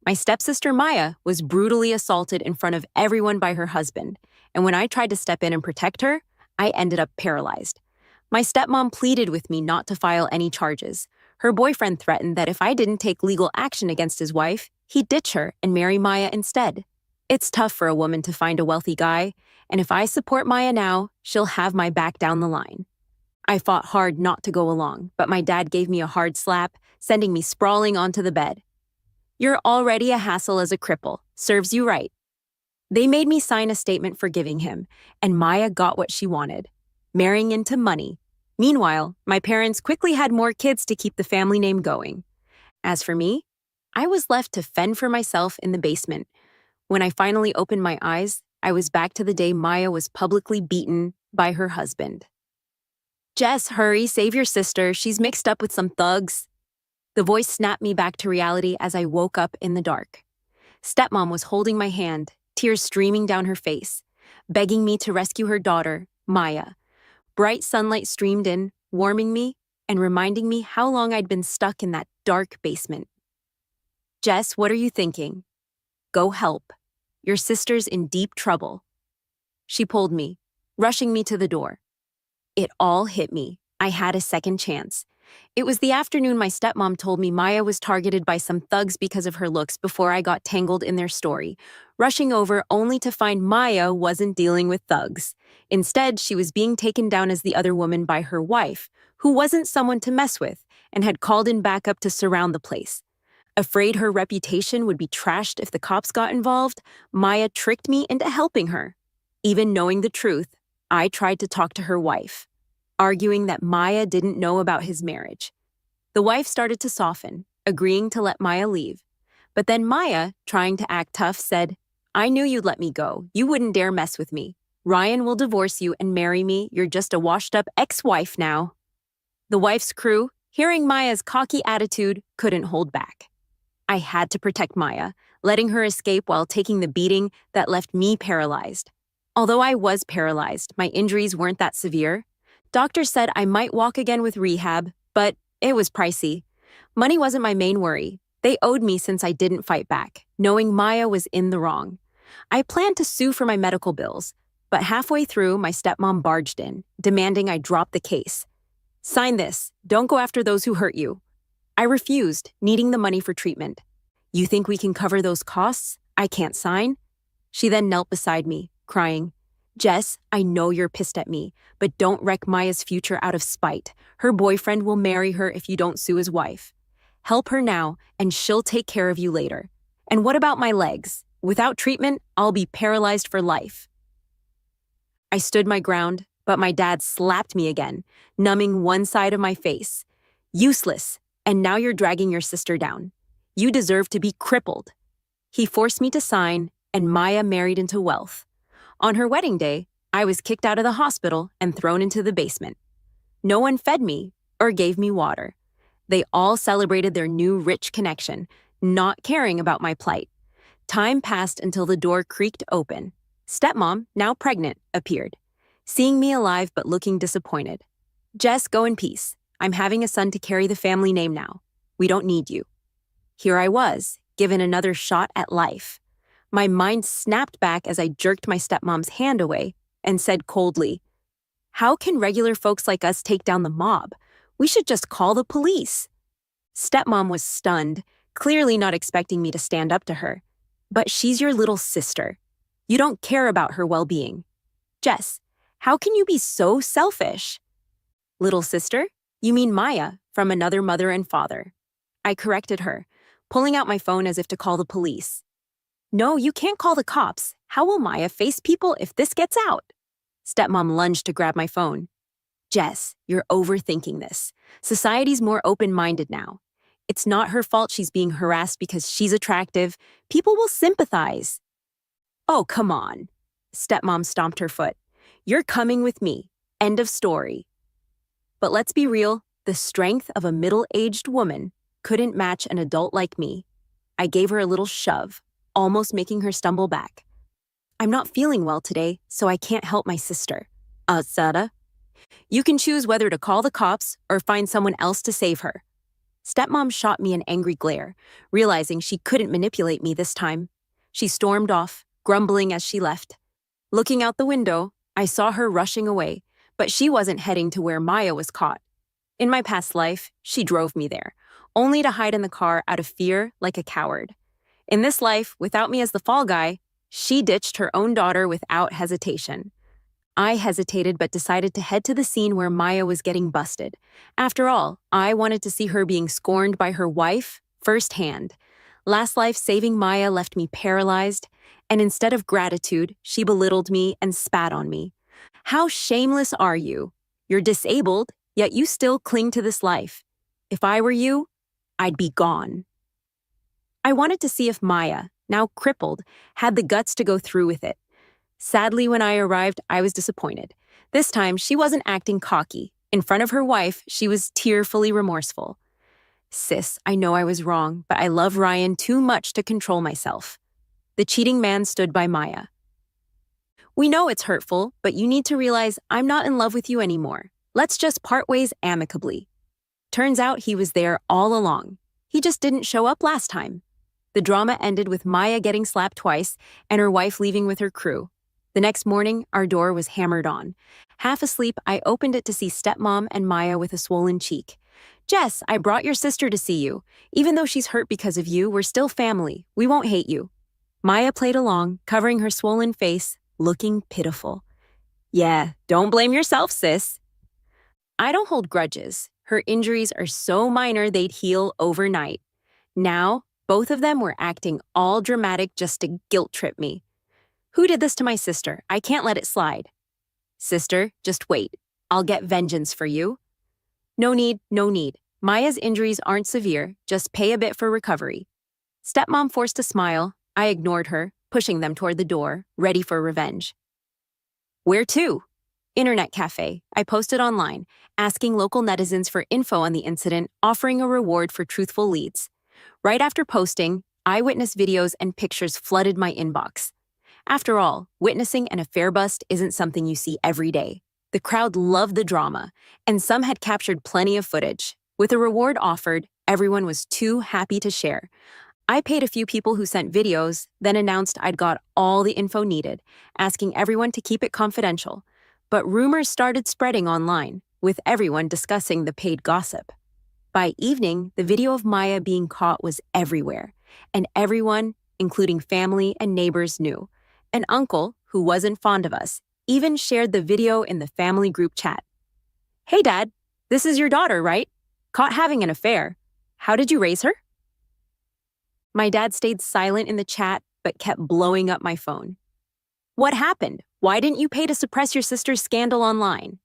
My stepsister Maya was brutally assaulted in front of everyone by her husband, and when I tried to step in and protect her, I ended up paralyzed. My stepmom pleaded with me not to file any charges. Her boyfriend threatened that if I didn't take legal action against his wife, he'd ditch her and marry Maya instead. It's tough for a woman to find a wealthy guy, and if I support Maya now, she'll have my back down the line. I fought hard not to go along, but my dad gave me a hard slap, sending me sprawling onto the bed. "You're already a hassle as a cripple. Serves you right." They made me sign a statement forgiving him, and Maya got what she wanted, marrying into money. Meanwhile, my parents quickly had more kids to keep the family name going. As for me, I was left to fend for myself in the basement. When I finally opened my eyes, I was back to the day Maya was publicly beaten by her husband. "Jess, hurry, save your sister. She's mixed up with some thugs." The voice snapped me back to reality as I woke up in the dark. Stepmom was holding my hand, tears streaming down her face, begging me to rescue her daughter, Maya. Bright sunlight streamed in, warming me and reminding me how long I'd been stuck in that dark basement. "Jess, what are you thinking? Go help. Your sister's in deep trouble." She pulled me, rushing me to the door. It all hit me. I had a second chance. It was the afternoon my stepmom told me Maya was targeted by some thugs because of her looks before I got tangled in their story, rushing over only to find Maya wasn't dealing with thugs. Instead, she was being taken down as the other woman by her wife, who wasn't someone to mess with and had called in backup to surround the place. Afraid her reputation would be trashed if the cops got involved, Maya tricked me into helping her. Even knowing the truth, I tried to talk to her wife, arguing that Maya didn't know about his marriage. The wife started to soften, agreeing to let Maya leave. But then Maya, trying to act tough, said, "I knew you'd let me go. You wouldn't dare mess with me. Ryan will divorce you and marry me. You're just a washed-up ex-wife now." The wife's crew, hearing Maya's cocky attitude, couldn't hold back. I had to protect Maya, letting her escape while taking the beating that left me paralyzed. Although I was paralyzed, my injuries weren't that severe. Doctors said I might walk again with rehab, but it was pricey. Money wasn't my main worry. They owed me since I didn't fight back, knowing Maya was in the wrong. I planned to sue for my medical bills, but halfway through, my stepmom barged in, demanding I drop the case. "Sign this. Don't go after those who hurt you." I refused, needing the money for treatment. "You think we can cover those costs? I can't sign." She then knelt beside me, crying, "Jess, I know you're pissed at me, but don't wreck Maya's future out of spite. Her boyfriend will marry her if you don't sue his wife. Help her now, and she'll take care of you later. And what about my legs? Without treatment, I'll be paralyzed for life." I stood my ground, but my dad slapped me again, numbing one side of my face. "Useless, and now you're dragging your sister down. You deserve to be crippled." He forced me to sign, and Maya married into wealth. On her wedding day, I was kicked out of the hospital and thrown into the basement. No one fed me or gave me water. They all celebrated their new rich connection, not caring about my plight. Time passed until the door creaked open. Stepmom, now pregnant, appeared, seeing me alive but looking disappointed. "Jess, go in peace. I'm having a son to carry the family name now. We don't need you." Here I was, given another shot at life. My mind snapped back as I jerked my stepmom's hand away and said coldly, "How can regular folks like us take down the mob? We should just call the police." Stepmom was stunned, clearly not expecting me to stand up to her. "But she's your little sister. You don't care about her well-being. Jess, how can you be so selfish?" "Little sister? You mean Maya, from another mother and father." I corrected her, pulling out my phone as if to call the police. "No, you can't call the cops. How will Maya face people if this gets out?" Stepmom lunged to grab my phone. "Jess, you're overthinking this. Society's more open-minded now. It's not her fault she's being harassed because she's attractive. People will sympathize." "Oh, come on." Stepmom stomped her foot. "You're coming with me. End of story." But let's be real, the strength of a middle-aged woman couldn't match an adult like me. I gave her a little shove, almost making her stumble back. "I'm not feeling well today, so I can't help my sister." Sada, you can choose whether to call the cops or find someone else to save her." Stepmom shot me an angry glare, realizing she couldn't manipulate me this time. She stormed off, grumbling as she left. Looking out the window, I saw her rushing away, but she wasn't heading to where Maya was caught. In my past life, she drove me there, only to hide in the car out of fear like a coward. In this life, without me as the fall guy, she ditched her own daughter without hesitation. I hesitated but decided to head to the scene where Maya was getting busted. After all, I wanted to see her being scorned by her wife firsthand. Last life saving Maya left me paralyzed, and instead of gratitude, she belittled me and spat on me. How shameless are you? You're disabled, yet you still cling to this life. If I were you, I'd be gone. I wanted to see if Maya, now crippled, had the guts to go through with it. Sadly, when I arrived, I was disappointed. This time, she wasn't acting cocky. In front of her wife, she was tearfully remorseful. Sis, I know I was wrong, but I love Ryan too much to control myself. The cheating man stood by Maya. We know it's hurtful, but you need to realize I'm not in love with you anymore. Let's just part ways amicably. Turns out he was there all along. He just didn't show up last time. The drama ended with Maya getting slapped twice and her wife leaving with her crew. The next morning, our door was hammered on. Half asleep, I opened it to see stepmom and Maya with a swollen cheek. Jess, I brought your sister to see you. Even though she's hurt because of you, we're still family. We won't hate you. Maya played along, covering her swollen face, looking pitiful. Yeah, don't blame yourself, sis. I don't hold grudges. Her injuries are so minor they'd heal overnight. Now, both of them were acting all dramatic just to guilt trip me. Who did this to my sister? I can't let it slide. Sister, just wait. I'll get vengeance for you. No need, no need. Maya's injuries aren't severe, just pay a bit for recovery. Stepmom forced a smile. I ignored her, pushing them toward the door, ready for revenge. Where to? Internet cafe. I posted online, asking local netizens for info on the incident, offering a reward for truthful leads. Right after posting, eyewitness videos and pictures flooded my inbox. After all, witnessing an affair bust isn't something you see every day. The crowd loved the drama, and some had captured plenty of footage. With a reward offered, everyone was too happy to share. I paid a few people who sent videos, then announced I'd got all the info needed, asking everyone to keep it confidential. But rumors started spreading online, with everyone discussing the paid gossip. By evening, the video of Maya being caught was everywhere, and everyone, including family and neighbors, knew. An uncle, who wasn't fond of us, even shared the video in the family group chat. Hey, Dad, this is your daughter, right? Caught having an affair. How did you raise her? My dad stayed silent in the chat, but kept blowing up my phone. What happened? Why didn't you pay to suppress your sister's scandal online?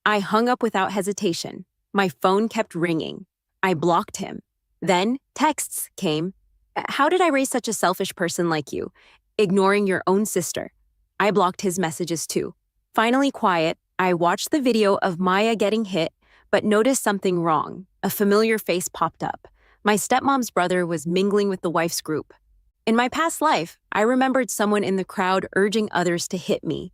I hung up without hesitation. My phone kept ringing. I blocked him. Then texts came. How did I raise such a selfish person like you? Ignoring your own sister. I blocked his messages too. Finally quiet, I watched the video of Maya getting hit, but noticed something wrong. A familiar face popped up. My stepmom's brother was mingling with the wife's group. In my past life, I remembered someone in the crowd urging others to hit me.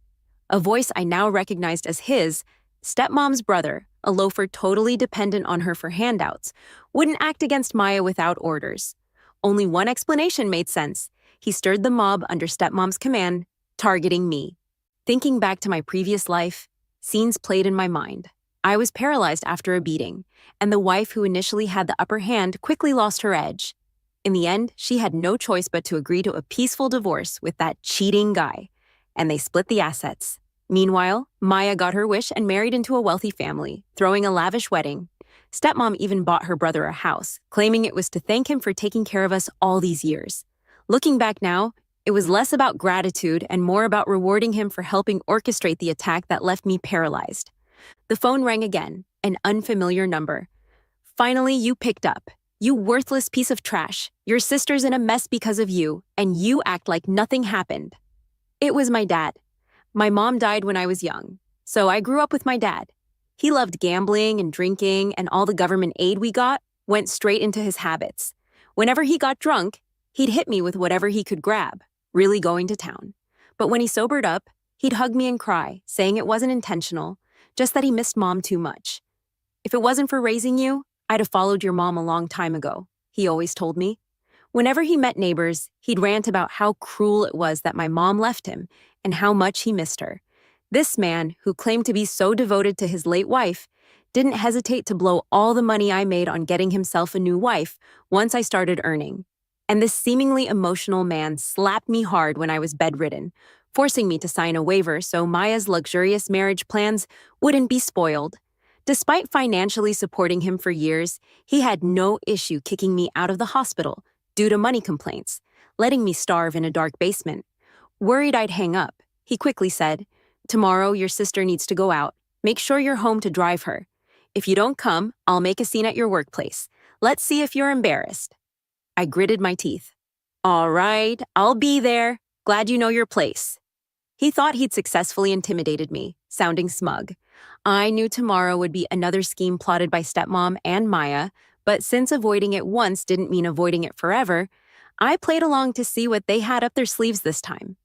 A voice I now recognized as his, stepmom's brother, a loafer totally dependent on her for handouts, wouldn't act against Maya without orders. Only one explanation made sense. He stirred the mob under stepmom's command, targeting me. Thinking back to my previous life, scenes played in my mind. I was paralyzed after a beating, and the wife who initially had the upper hand quickly lost her edge. In the end, she had no choice but to agree to a peaceful divorce with that cheating guy, and they split the assets. Meanwhile, Maya got her wish and married into a wealthy family, throwing a lavish wedding. Stepmom even bought her brother a house, claiming it was to thank him for taking care of us all these years. Looking back now, it was less about gratitude and more about rewarding him for helping orchestrate the attack that left me paralyzed. The phone rang again, an unfamiliar number. Finally, you picked up. You worthless piece of trash. Your sister's in a mess because of you, and you act like nothing happened. It was my dad. My mom died when I was young, so I grew up with my dad. He loved gambling and drinking, and all the government aid we got went straight into his habits. Whenever he got drunk, he'd hit me with whatever he could grab, really going to town. But when he sobered up, he'd hug me and cry, saying it wasn't intentional, just that he missed mom too much. If it wasn't for raising you, I'd have followed your mom a long time ago, he always told me. Whenever he met neighbors, he'd rant about how cruel it was that my mom left him and how much he missed her. This man, who claimed to be so devoted to his late wife, didn't hesitate to blow all the money I made on getting himself a new wife once I started earning. And this seemingly emotional man slapped me hard when I was bedridden, forcing me to sign a waiver so Maya's luxurious marriage plans wouldn't be spoiled. Despite financially supporting him for years, he had no issue kicking me out of the hospital due to money complaints, letting me starve in a dark basement. Worried I'd hang up, he quickly said, "Tomorrow your sister needs to go out. Make sure you're home to drive her. If you don't come, I'll make a scene at your workplace. Let's see if you're embarrassed." I gritted my teeth. "All right, I'll be there. Glad you know your place." He thought he'd successfully intimidated me, sounding smug. I knew tomorrow would be another scheme plotted by stepmom and Maya, but since avoiding it once didn't mean avoiding it forever, I played along to see what they had up their sleeves this time.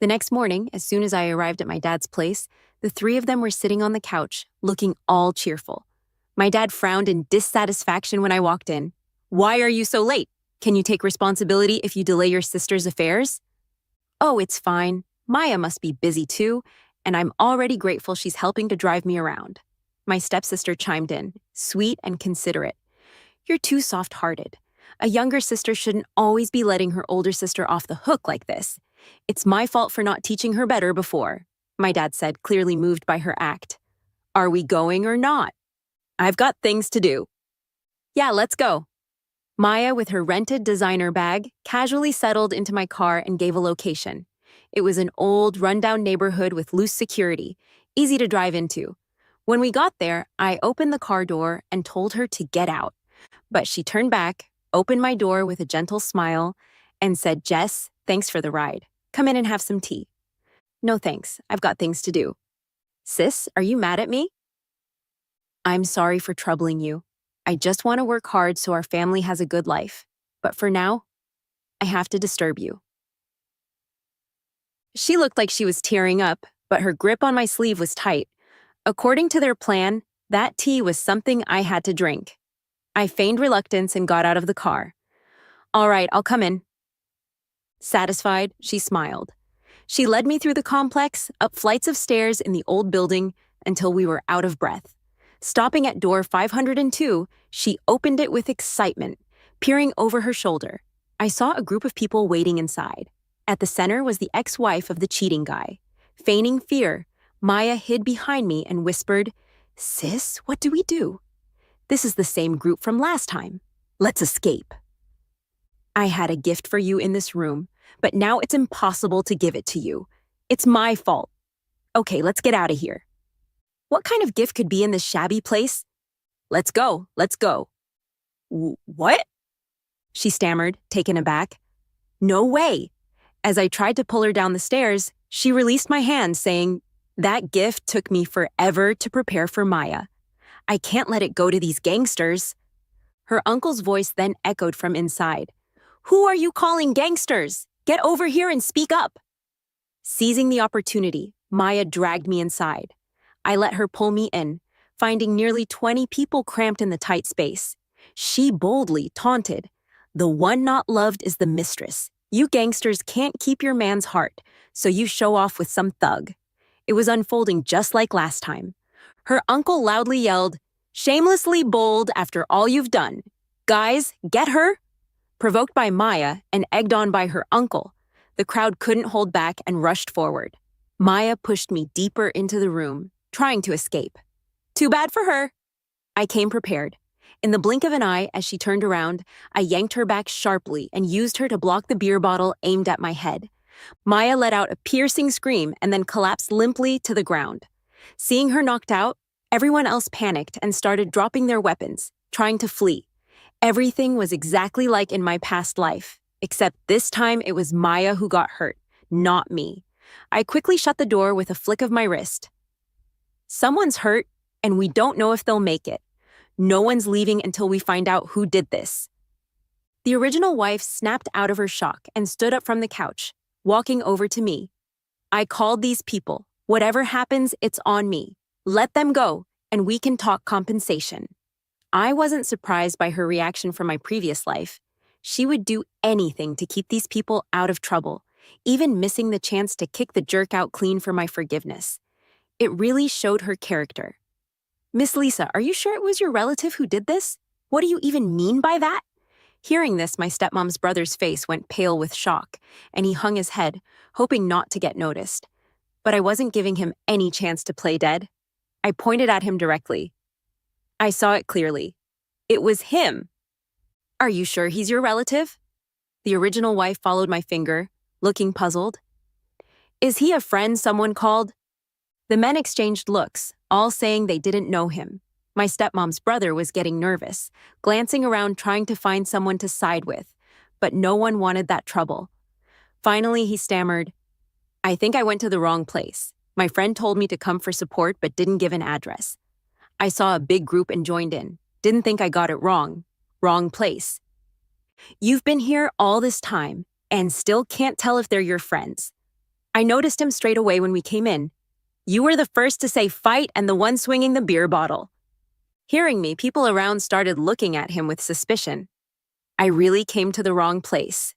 The next morning, as soon as I arrived at my dad's place, the three of them were sitting on the couch, looking all cheerful. My dad frowned in dissatisfaction when I walked in. "Why are you so late? Can you take responsibility if you delay your sister's affairs?" "Oh, it's fine. Maya must be busy too, and I'm already grateful she's helping to drive me around." My stepsister chimed in, sweet and considerate. "You're too soft-hearted. A younger sister shouldn't always be letting her older sister off the hook like this. It's my fault for not teaching her better before," my dad said, clearly moved by her act. "Are we going or not?" "I've got things to do." "Yeah, let's go." Maya, with her rented designer bag, casually settled into my car and gave a location. It was an old, rundown neighborhood with loose security, easy to drive into. When we got there, I opened the car door and told her to get out. But she turned back, opened my door with a gentle smile, and said, "Jess, thanks for the ride. Come in and have some tea." "No thanks, I've got things to do." "Sis, are you mad at me?" "I'm sorry for troubling you. I just want to work hard so our family has a good life. But for now, I have to disturb you." She looked like she was tearing up, but her grip on my sleeve was tight. According to their plan, that tea was something I had to drink. I feigned reluctance and got out of the car. "All right, I'll come in." Satisfied, she smiled. She led me through the complex, up flights of stairs in the old building until we were out of breath. Stopping at door 502, she opened it with excitement, peering over her shoulder. I saw a group of people waiting inside. At the center was the ex-wife of the cheating guy. Feigning fear, Maya hid behind me and whispered, "Sis, what do we do?" "This is the same group from last time. Let's escape." "I had a gift for you in this room, but now it's impossible to give it to you. It's my fault. Okay, let's get out of here." "What kind of gift could be in this shabby place?" Let's go. "What?" she stammered, taken aback. "No way." As I tried to pull her down the stairs, she released my hand, saying, "That gift took me forever to prepare for Maya. I can't let it go to these gangsters." Her uncle's voice then echoed from inside. "Who are you calling gangsters? Get over here and speak up." Seizing the opportunity, Maya dragged me inside. I let her pull me in, finding nearly 20 people cramped in the tight space. She boldly taunted, "The one not loved is the mistress. You gangsters can't keep your man's heart, so you show off with some thug." It was unfolding just like last time. Her uncle loudly yelled, "Shamelessly bold after all you've done. Guys, get her!" Provoked by Maya and egged on by her uncle, the crowd couldn't hold back and rushed forward. Maya pushed me deeper into the room, trying to escape. Too bad for her. I came prepared. In the blink of an eye, as she turned around, I yanked her back sharply and used her to block the beer bottle aimed at my head. Maya let out a piercing scream and then collapsed limply to the ground. Seeing her knocked out, everyone else panicked and started dropping their weapons, trying to flee. Everything was exactly like in my past life, except this time it was Maya who got hurt, not me. I quickly shut the door with a flick of my wrist. Someone's hurt, and we don't know if they'll make it. No one's leaving until we find out who did this. The original wife snapped out of her shock and stood up from the couch, walking over to me. "I called these people. Whatever happens, it's on me. Let them go, and we can talk compensation." I wasn't surprised by her reaction from my previous life. She would do anything to keep these people out of trouble, even missing the chance to kick the jerk out clean for my forgiveness. It really showed her character. Miss Lisa, are you sure it was your relative who did this? What do you even mean by that? Hearing this, my stepmom's brother's face went pale with shock, and he hung his head, hoping not to get noticed. But I wasn't giving him any chance to play dead. I pointed at him directly. I saw it clearly. It was him. Are you sure he's your relative? The original wife followed my finger, looking puzzled. Is he a friend someone called? The men exchanged looks, all saying they didn't know him. My stepmom's brother was getting nervous, glancing around trying to find someone to side with, but no one wanted that trouble. Finally, he stammered, I think I went to the wrong place. My friend told me to come for support but didn't give an address. I saw a big group and joined in. Didn't think I got it wrong. Wrong place. You've been here all this time and still can't tell if they're your friends. I noticed him straight away when we came in. You were the first to say fight and the one swinging the beer bottle. Hearing me, people around started looking at him with suspicion. I really came to the wrong place.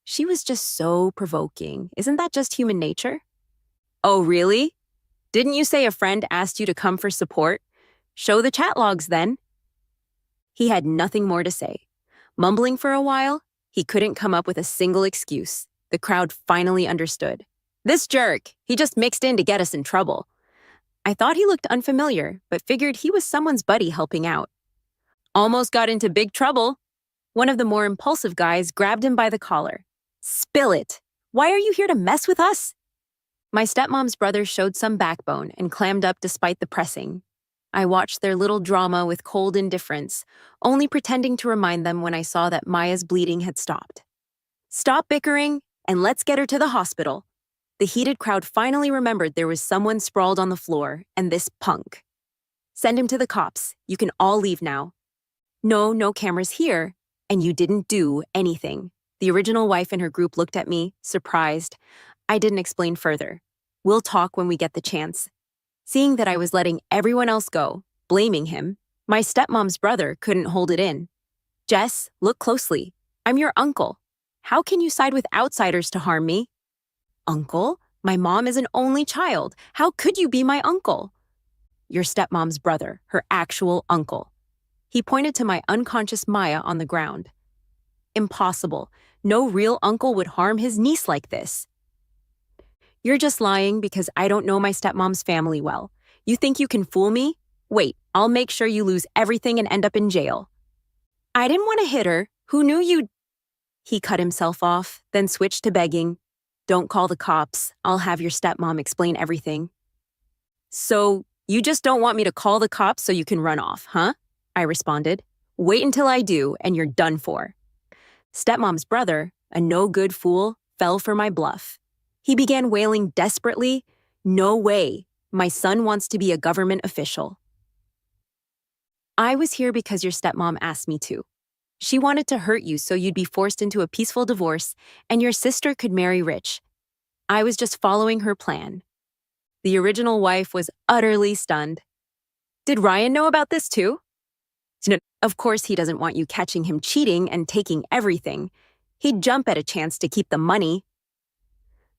She was just so provoking. Isn't that just human nature? Oh, really? Didn't you say a friend asked you to come for support? Show the chat logs then. He had nothing more to say. Mumbling for a while, he couldn't come up with a single excuse. The crowd finally understood. This jerk, he just mixed in to get us in trouble. I thought he looked unfamiliar, but figured he was someone's buddy helping out. Almost got into big trouble. One of the more impulsive guys grabbed him by the collar. Spill it. Why are you here to mess with us? My stepmom's brother showed some backbone and clammed up despite the pressing. I watched their little drama with cold indifference, only pretending to remind them when I saw that Maya's bleeding had stopped. Stop bickering, and let's get her to the hospital. The heated crowd finally remembered there was someone sprawled on the floor, and this punk. Send him to the cops. You can all leave now. No cameras here, and you didn't do anything. The original wife and her group looked at me, surprised. I didn't explain further. We'll talk when we get the chance. Seeing that I was letting everyone else go, blaming him, my stepmom's brother couldn't hold it in. Jess, look closely. I'm your uncle. How can you side with outsiders to harm me? Uncle? My mom is an only child. How could you be my uncle? Your stepmom's brother, her actual uncle. He pointed to my unconscious Maya on the ground. Impossible. No real uncle would harm his niece like this. You're just lying because I don't know my stepmom's family well. You think you can fool me? Wait, I'll make sure you lose everything and end up in jail. I didn't want to hit her. Who knew you'd... He cut himself off, then switched to begging. Don't call the cops. I'll have your stepmom explain everything. So, you just don't want me to call the cops so you can run off, huh? I responded. Wait until I do, and you're done for. Stepmom's brother, a no-good fool, fell for my bluff. He began wailing desperately, No way. My son wants to be a government official. I was here because your stepmom asked me to. She wanted to hurt you so you'd be forced into a peaceful divorce and your sister could marry rich. I was just following her plan. The original wife was utterly stunned. Did Ryan know about this too? No, of course he doesn't want you catching him cheating and taking everything. He'd jump at a chance to keep the money.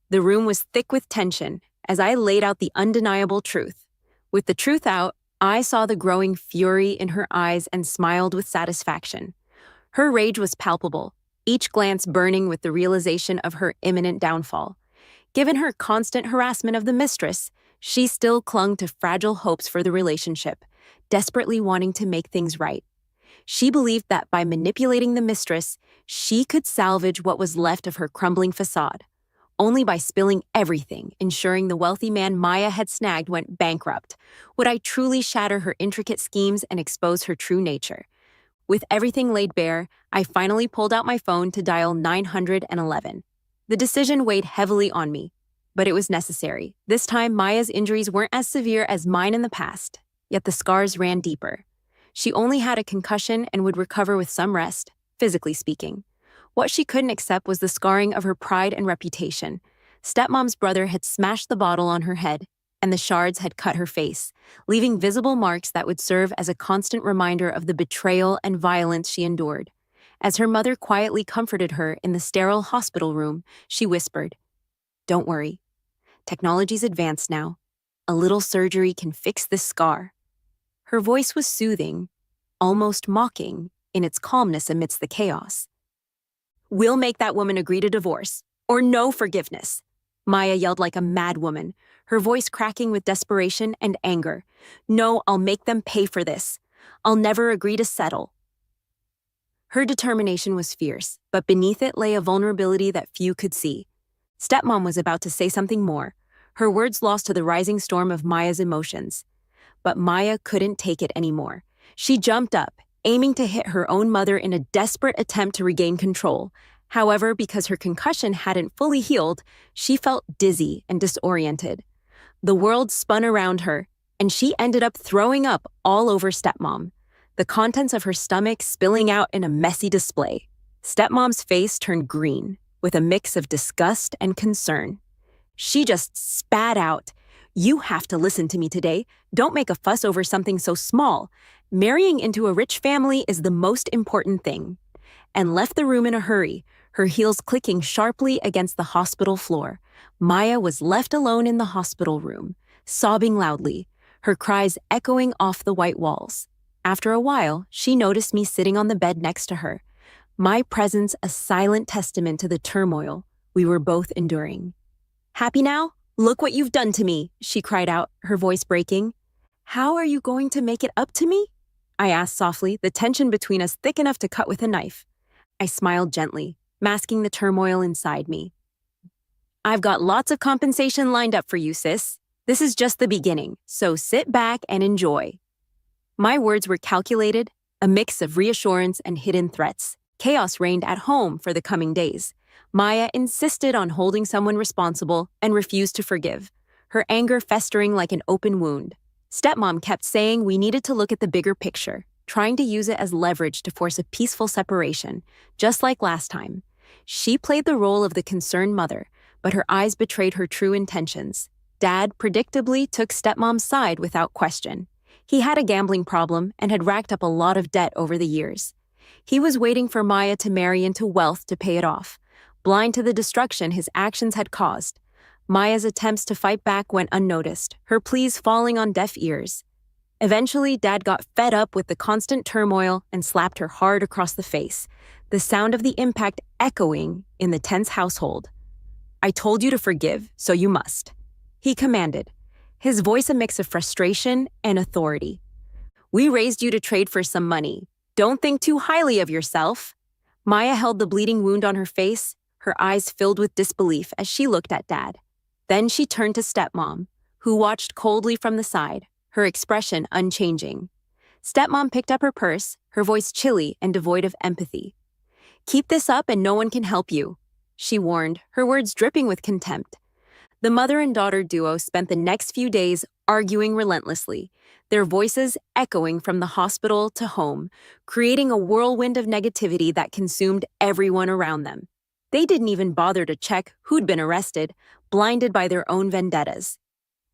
The room was thick with tension as I laid out the undeniable truth. With the truth out, I saw the growing fury in her eyes and smiled with satisfaction. Her rage was palpable, each glance burning with the realization of her imminent downfall. Given her constant harassment of the mistress, she still clung to fragile hopes for the relationship, desperately wanting to make things right. She believed that by manipulating the mistress, she could salvage what was left of her crumbling facade. Only by spilling everything, ensuring the wealthy man Maya had snagged went bankrupt, would I truly shatter her intricate schemes and expose her true nature. With everything laid bare, I finally pulled out my phone to dial 911. The decision weighed heavily on me, but it was necessary. This time, Maya's injuries weren't as severe as mine in the past, yet the scars ran deeper. She only had a concussion and would recover with some rest, physically speaking. What she couldn't accept was the scarring of her pride and reputation. Stepmom's brother had smashed the bottle on her head. and the shards had cut her face, leaving visible marks that would serve as a constant reminder of the betrayal and violence she endured. As her mother quietly comforted her in the sterile hospital room, she whispered, "Don't worry. Technology's advanced now. A little surgery can fix this scar." Her voice was soothing, almost mocking, in its calmness amidst the chaos. "We'll make that woman agree to divorce, or no forgiveness," Maya yelled like a mad woman, her voice cracking with desperation and anger. "No, I'll make them pay for this. I'll never agree to settle." Her determination was fierce, but beneath it lay a vulnerability that few could see. Stepmom was about to say something more, her words lost to the rising storm of Maya's emotions. But Maya couldn't take it anymore. She jumped up, aiming to hit her own mother in a desperate attempt to regain control. However, because her concussion hadn't fully healed, she felt dizzy and disoriented. The world spun around her, and she ended up throwing up all over Stepmom, the contents of her stomach spilling out in a messy display. Stepmom's face turned green, with a mix of disgust and concern. She just spat out, "You have to listen to me today. Don't make a fuss over something so small. Marrying into a rich family is the most important thing," and left the room in a hurry, her heels clicking sharply against the hospital floor. Maya was left alone in the hospital room, sobbing loudly, her cries echoing off the white walls. After a while, she noticed me sitting on the bed next to her, my presence a silent testament to the turmoil we were both enduring. "Happy now? Look what you've done to me," she cried out, her voice breaking. "How are you going to make it up to me?" I asked softly, the tension between us thick enough to cut with a knife. I smiled gently, masking the turmoil inside me. "I've got lots of compensation lined up for you, sis. This is just the beginning, so sit back and enjoy." My words were calculated, a mix of reassurance and hidden threats. Chaos reigned at home for the coming days. Maya insisted on holding someone responsible and refused to forgive, her anger festering like an open wound. Stepmom kept saying we needed to look at the bigger picture, trying to use it as leverage to force a peaceful separation, just like last time. She played the role of the concerned mother, but her eyes betrayed her true intentions. Dad predictably took Stepmom's side without question. He had a gambling problem and had racked up a lot of debt over the years. He was waiting for Maya to marry into wealth to pay it off, blind to the destruction his actions had caused. Maya's attempts to fight back went unnoticed, her pleas falling on deaf ears. Eventually, Dad got fed up with the constant turmoil and slapped her hard across the face, the sound of the impact echoing in the tense household. "I told you to forgive, so you must," he commanded, his voice a mix of frustration and authority. "We raised you to trade for some money. Don't think too highly of yourself." Maya held the bleeding wound on her face, her eyes filled with disbelief as she looked at Dad. Then she turned to Stepmom, who watched coldly from the side, her expression unchanging. Stepmom picked up her purse, her voice chilly and devoid of empathy. "Keep this up and no one can help you," she warned, her words dripping with contempt. The mother and daughter duo spent the next few days arguing relentlessly, their voices echoing from the hospital to home, creating a whirlwind of negativity that consumed everyone around them. They didn't even bother to check who'd been arrested, blinded by their own vendettas.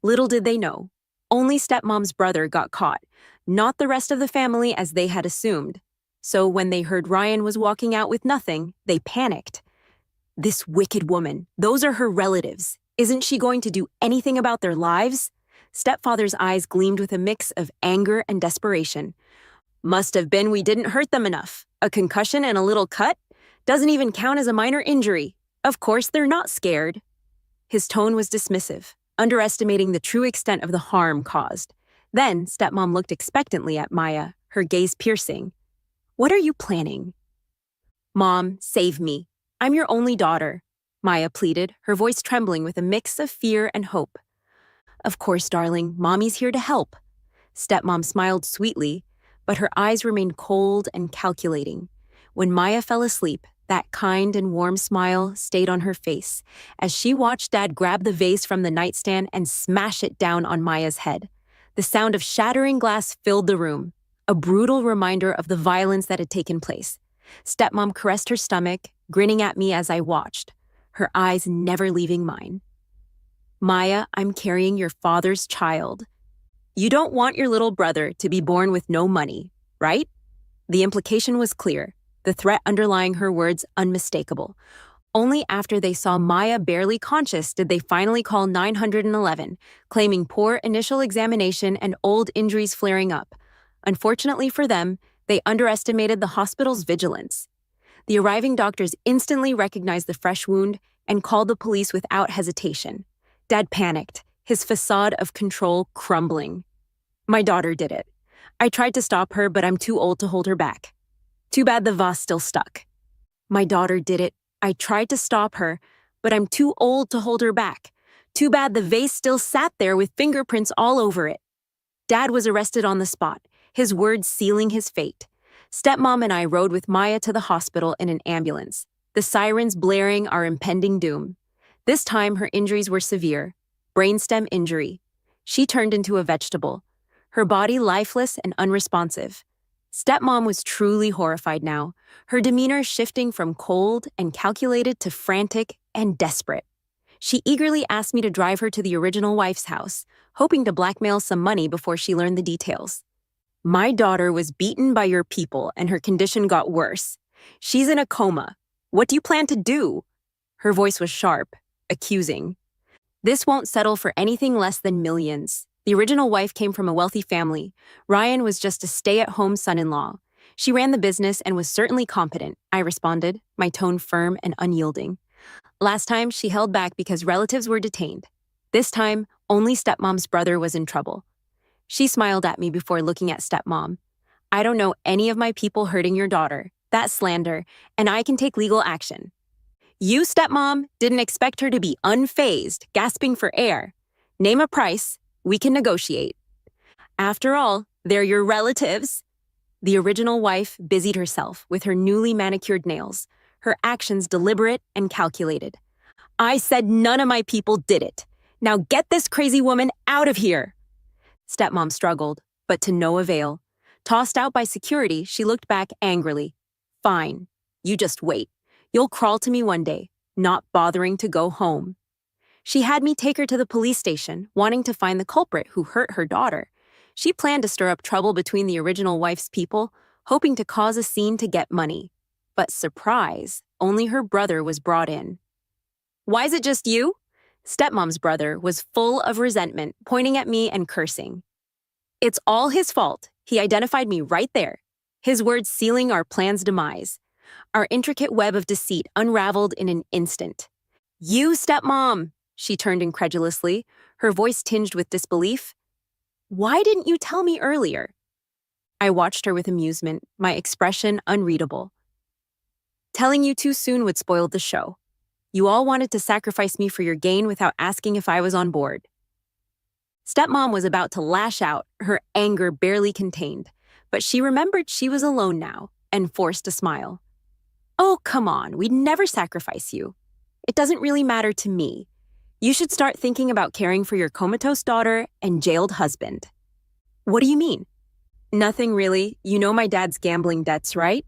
Little did they know, only Stepmom's brother got caught, not the rest of the family as they had assumed. So when they heard Ryan was walking out with nothing, they panicked. "This wicked woman, those are her relatives. Isn't she going to do anything about their lives?" Stepfather's eyes gleamed with a mix of anger and desperation. "Must have been we didn't hurt them enough. A concussion and a little cut? Doesn't even count as a minor injury. Of course they're not scared." His tone was dismissive, underestimating the true extent of the harm caused. Then Stepmom looked expectantly at Maya, her gaze piercing. "What are you planning?" "Mom, save me. I'm your only daughter," Maya pleaded, her voice trembling with a mix of fear and hope. "Of course, darling, Mommy's here to help." Stepmom smiled sweetly, but her eyes remained cold and calculating. When Maya fell asleep, that kind and warm smile stayed on her face as she watched Dad grab the vase from the nightstand and smash it down on Maya's head. The sound of shattering glass filled the room, a brutal reminder of the violence that had taken place. Stepmom caressed her stomach, grinning at me as I watched, her eyes never leaving mine. Maya, I'm carrying your father's child. You don't want your little brother to be born with no money, right? The implication was clear, the threat underlying her words unmistakable. Only after they saw Maya barely conscious did they finally call 911, claiming poor initial examination and old injuries flaring up. Unfortunately for them, they underestimated the hospital's vigilance. The arriving doctors instantly recognized the fresh wound and called the police without hesitation. Dad panicked, his facade of control crumbling. My daughter did it. I tried to stop her, but I'm too old to hold her back. Too bad the vase still stuck. My daughter did it. I tried to stop her, but I'm too old to hold her back. Too bad the vase still sat there with fingerprints all over it. Dad was arrested on the spot, his words sealing his fate. Stepmom and I rode with Maya to the hospital in an ambulance, the sirens blaring our impending doom. This time her injuries were severe, brainstem injury. She turned into a vegetable, her body lifeless and unresponsive. Stepmom was truly horrified now, her demeanor shifting from cold and calculated to frantic and desperate. She eagerly asked me to drive her to the original wife's house, hoping to blackmail some money before she learned the details. My daughter was beaten by your people and her condition got worse. She's in a coma. What do you plan to do? Her voice was sharp, accusing. This won't settle for anything less than millions. The original wife came from a wealthy family. Ryan was just a stay-at-home son-in-law. She ran the business and was certainly competent, I responded, my tone firm and unyielding. Last time, she held back because relatives were detained. This time, only stepmom's brother was in trouble. She smiled at me before looking at stepmom. I don't know any of my people hurting your daughter. That's slander, and I can take legal action. You, stepmom, didn't expect her to be unfazed, gasping for air. Name a price. We can negotiate. After all, they're your relatives. The original wife busied herself with her newly manicured nails, her actions deliberate and calculated. I said none of my people did it. Now get this crazy woman out of here. Stepmom struggled, but to no avail. Tossed out by security, she looked back angrily. Fine, you just wait. You'll crawl to me one day, not bothering to go home. She had me take her to the police station, wanting to find the culprit who hurt her daughter. She planned to stir up trouble between the original wife's people, hoping to cause a scene to get money. But surprise, only her brother was brought in. Why is it just you? Stepmom's brother was full of resentment, pointing at me and cursing. It's all his fault. He identified me right there, his words sealing our plan's demise. Our intricate web of deceit unraveled in an instant. You, stepmom! She turned incredulously, her voice tinged with disbelief. Why didn't you tell me earlier? I watched her with amusement, my expression unreadable. Telling you too soon would spoil the show. You all wanted to sacrifice me for your gain without asking if I was on board. Stepmom was about to lash out, her anger barely contained, but she remembered she was alone now and forced a smile. Oh, come on, we'd never sacrifice you. It doesn't really matter to me. You should start thinking about caring for your comatose daughter and jailed husband. What do you mean? Nothing really. You know my dad's gambling debts, right?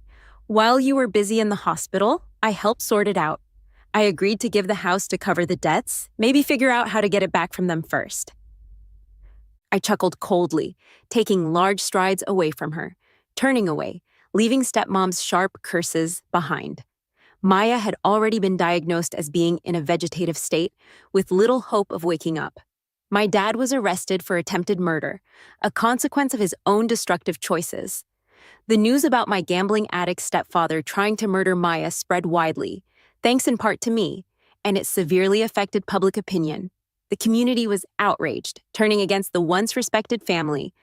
While you were busy in the hospital, I helped sort it out. I agreed to give the house to cover the debts, maybe figure out how to get it back from them first. I chuckled coldly, taking large strides away from her, turning away, leaving stepmom's sharp curses behind. Maya had already been diagnosed as being in a vegetative state, with little hope of waking up. My dad was arrested for attempted murder, a consequence of his own destructive choices. The news about my gambling addict stepfather trying to murder Maya spread widely, thanks in part to me, and it severely affected public opinion. The community was outraged, turning against the once respected family.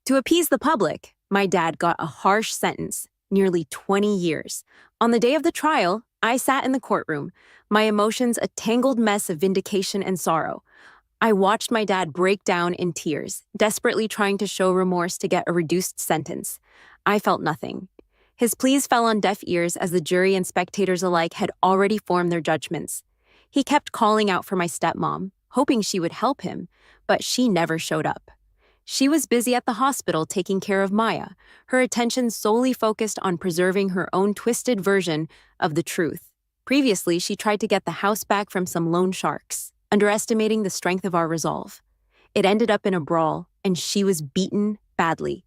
To appease the public, my dad got a harsh sentence, nearly 20 years. On the day of the trial, I sat in the courtroom, my emotions a tangled mess of vindication and sorrow. I watched my dad break down in tears, desperately trying to show remorse to get a reduced sentence. I felt nothing. His pleas fell on deaf ears as the jury and spectators alike had already formed their judgments. He kept calling out for my stepmom, hoping she would help him, but she never showed up. She was busy at the hospital taking care of Maya, her attention solely focused on preserving her own twisted version of the truth. Previously, she tried to get the house back from some loan sharks, underestimating the strength of our resolve. It ended up in a brawl, and she was beaten badly.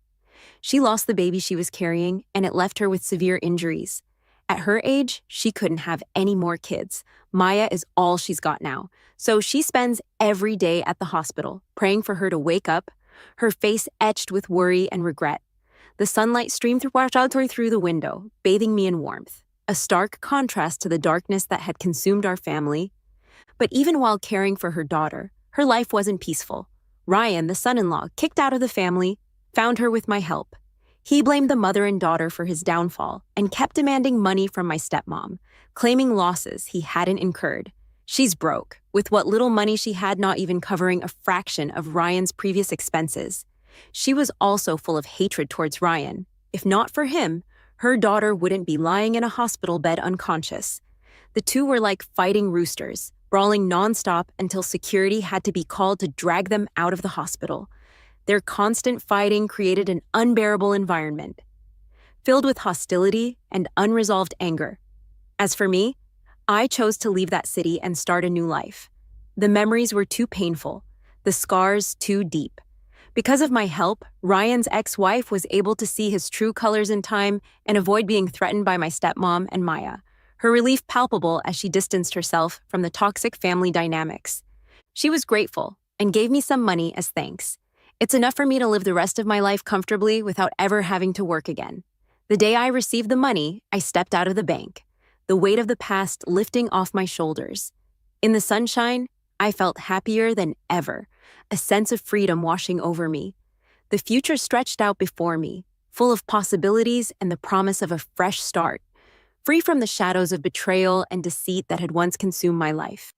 She lost the baby she was carrying, and it left her with severe injuries. At her age, she couldn't have any more kids. Maya is all she's got now, so she spends every day at the hospital, praying for her to wake up, her face etched with worry and regret. The sunlight streamed through the window, bathing me in warmth, a stark contrast to the darkness that had consumed our family. But even while caring for her daughter, her life wasn't peaceful. Ryan, the son-in-law, kicked out of the family, found her with my help. He blamed the mother and daughter for his downfall and kept demanding money from my stepmom, claiming losses he hadn't incurred. She's broke, with what little money she had not even covering a fraction of Ryan's previous expenses. She was also full of hatred towards Ryan. If not for him, her daughter wouldn't be lying in a hospital bed unconscious. The two were like fighting roosters, brawling nonstop until security had to be called to drag them out of the hospital. Their constant fighting created an unbearable environment, filled with hostility and unresolved anger. As for me, I chose to leave that city and start a new life. The memories were too painful, the scars too deep. Because of my help, Ryan's ex-wife was able to see his true colors in time and avoid being threatened by my stepmom and Maya, her relief palpable as she distanced herself from the toxic family dynamics. She was grateful and gave me some money as thanks. It's enough for me to live the rest of my life comfortably without ever having to work again. The day I received the money, I stepped out of the bank, the weight of the past lifting off my shoulders. In the sunshine, I felt happier than ever, a sense of freedom washing over me. The future stretched out before me, full of possibilities and the promise of a fresh start, free from the shadows of betrayal and deceit that had once consumed my life.